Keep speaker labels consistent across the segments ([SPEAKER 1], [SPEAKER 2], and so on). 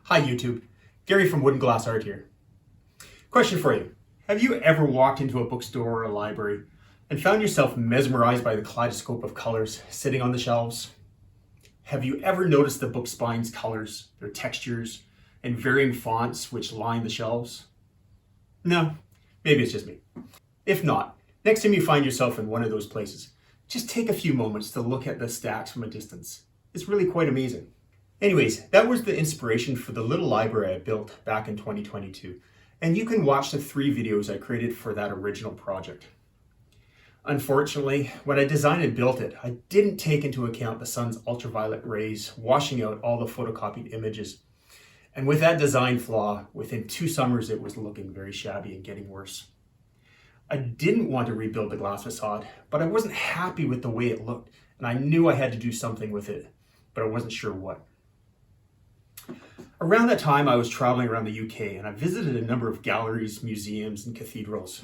[SPEAKER 1] Hi YouTube, Gary from Wood and Glass Art here. Question for you. Have you ever walked into a bookstore or a library and found yourself mesmerized by the kaleidoscope of colors sitting on the shelves? Have you ever noticed the book spines' colors, their textures, and varying fonts which line the shelves? No, maybe it's just me. If not, next time you find yourself in one of those places, just take a few moments to look at the stacks from a distance. It's really quite amazing. Anyways, that was the inspiration for the little library I built back in 2022, and you can watch the 3 videos I created for that original project. Unfortunately, when I designed and built it, I didn't take into account the sun's ultraviolet rays washing out all the photocopied images. And with that design flaw, within 2 summers it was looking very shabby and getting worse. I didn't want to rebuild the glass facade, but I wasn't happy with the way it looked, and I knew I had to do something with it, but I wasn't sure what. Around that time, I was traveling around the UK and I visited a number of galleries, museums, and cathedrals.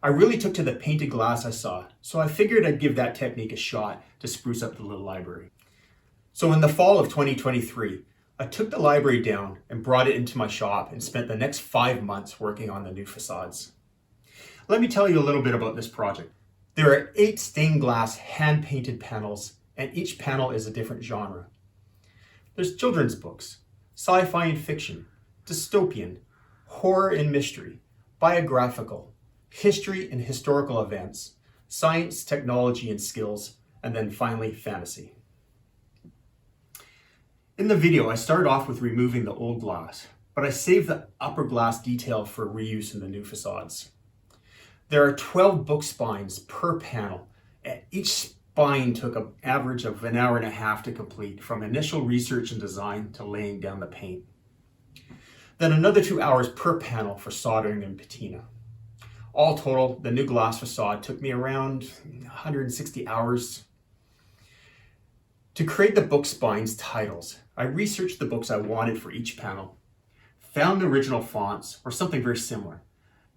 [SPEAKER 1] I really took to the painted glass I saw, so I figured I'd give that technique a shot to spruce up the little library. So in the fall of 2023, I took the library down and brought it into my shop and spent the next 5 months working on the new facades. Let me tell you a little bit about this project. There are 8 stained glass hand-painted panels, and each panel is a different genre. There's children's books, sci-fi and fiction, dystopian, horror and mystery, biographical, history and historical events, science, technology and skills, and then finally fantasy. In the video, I started off with removing the old glass, but I saved the upper glass detail for reuse in the new facades. There are 12 book spines per panel, and each spine took an average of an hour and a half to complete, from initial research and design to laying down the paint. Then another 2 hours per panel for soldering and patina. All total, the new glass facade took me around 160 hours. To create the book spines titles, I researched the books I wanted for each panel, found the original fonts or something very similar,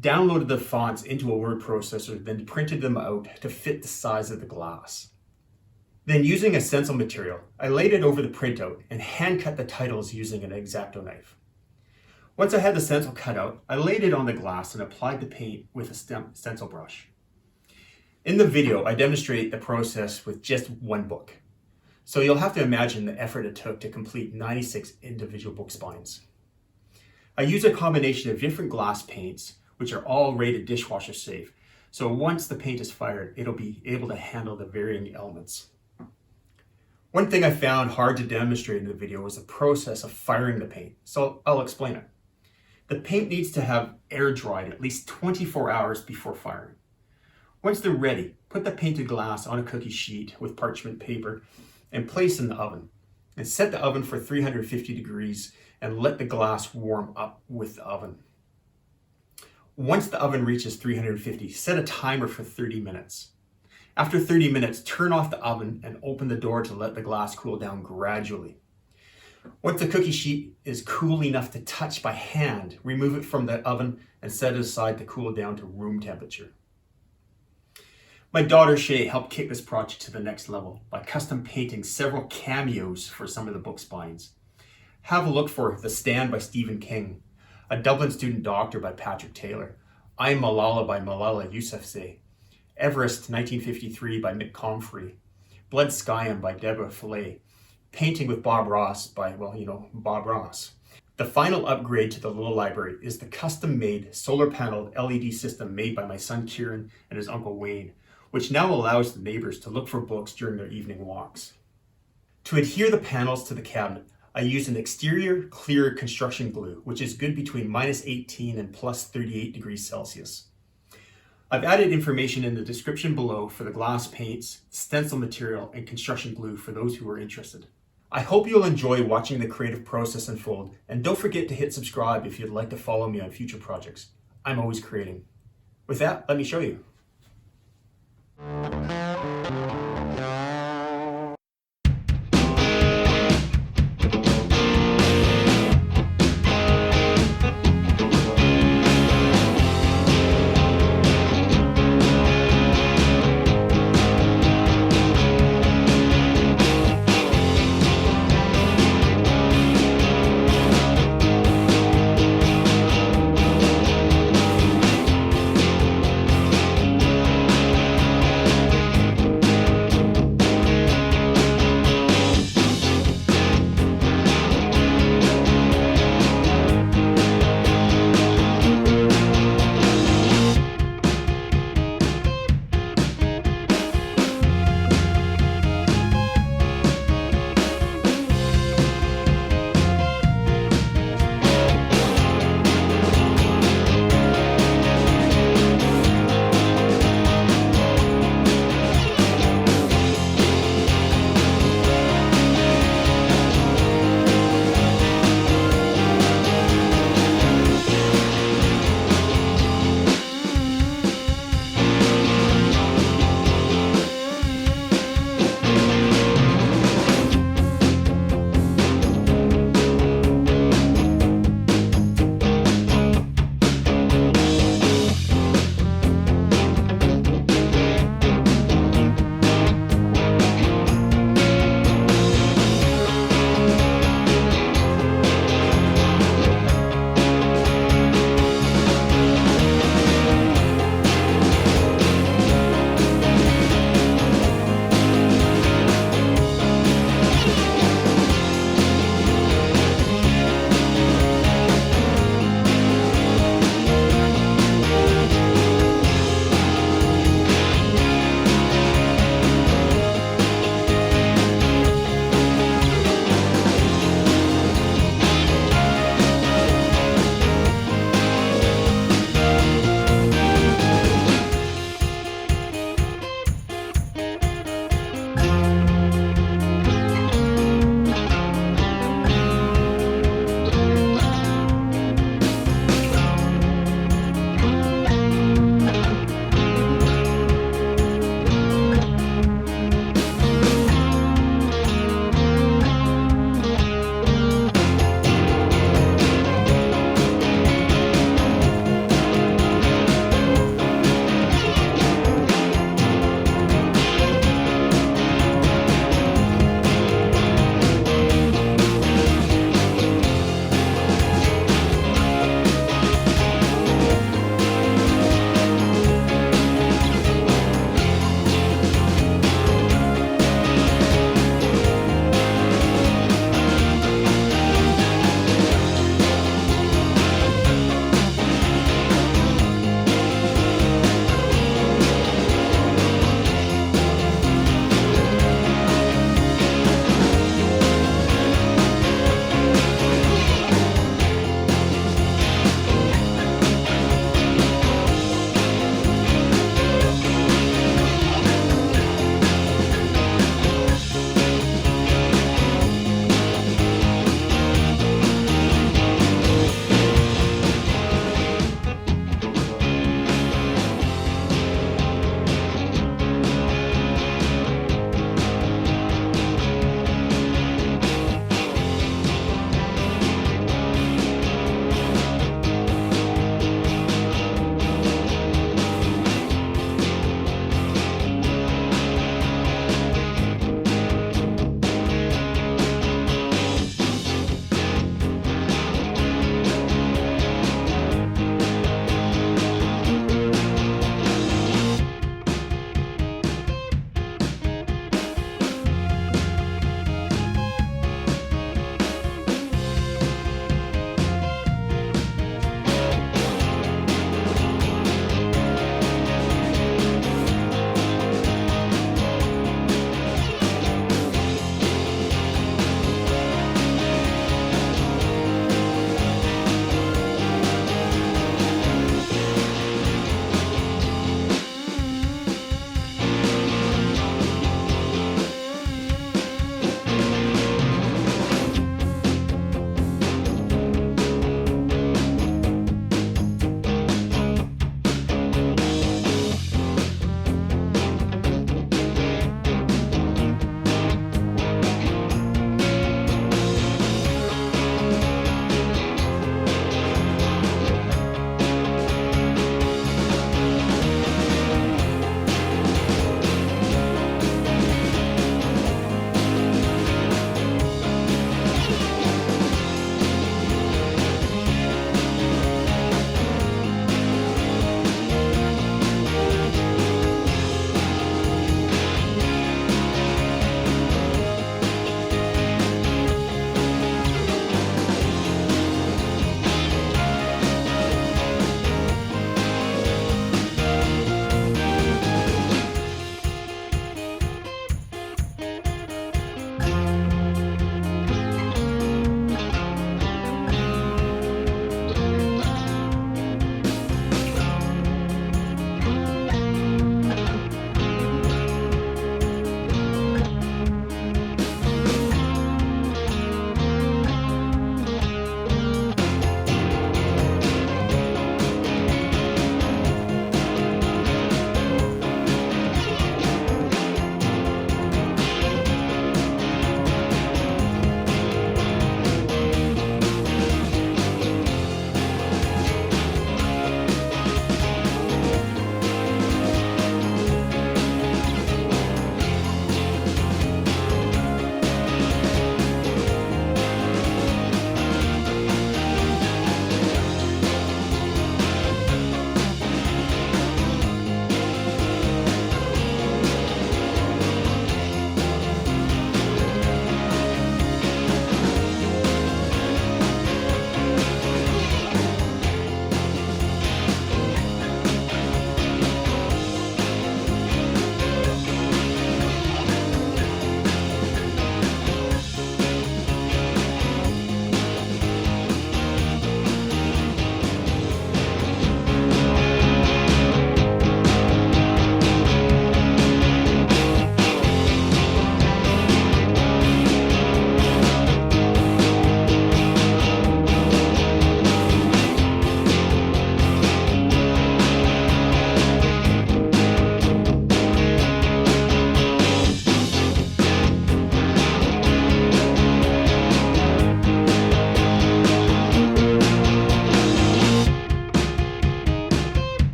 [SPEAKER 1] downloaded the fonts into a word processor, then printed them out to fit the size of the glass. Then using a stencil material, I laid it over the printout and hand cut the titles using an X-Acto knife. Once I had the stencil cut out, I laid it on the glass and applied the paint with a stencil brush. In the video, I demonstrate the process with just one book. So you'll have to imagine the effort it took to complete 96 individual book spines. I use a combination of different glass paints, which are all rated dishwasher safe. So once the paint is fired, it'll be able to handle the varying elements. One thing I found hard to demonstrate in the video was the process of firing the paint, so I'll explain it. The paint needs to have air dried at least 24 hours before firing. Once they're ready, put the painted glass on a cookie sheet with parchment paper and place in the oven. And set the oven for 350 degrees and let the glass warm up with the oven. Once the oven reaches 350, set a timer for 30 minutes. After 30 minutes, turn off the oven and open the door to let the glass cool down gradually. Once the cookie sheet is cool enough to touch by hand, remove it from the oven and set it aside to cool down to room temperature. My daughter Shay helped kick this project to the next level by custom painting several cameos for some of the book spines. Have a look for The Stand by Stephen King, A Dublin Student Doctor by Patrick Taylor, I'm Malala by Malala Yousafzai, Everest 1953 by Mick Comfrey, Blood Skyam by Deborah Fillet, Painting with Bob Ross by, Bob Ross. The final upgrade to the little library is the custom-made solar-paneled LED system made by my son Kieran and his uncle Wayne, which now allows the neighbors to look for books during their evening walks. To adhere the panels to the cabinet, I use an exterior clear construction glue, which is good between -18 and +38 degrees Celsius. I've added information in the description below for the glass paints, stencil material, and construction glue for those who are interested. I hope you'll enjoy watching the creative process unfold, and don't forget to hit subscribe if you'd like to follow me on future projects. I'm always creating. With that, let me show you.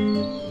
[SPEAKER 1] you.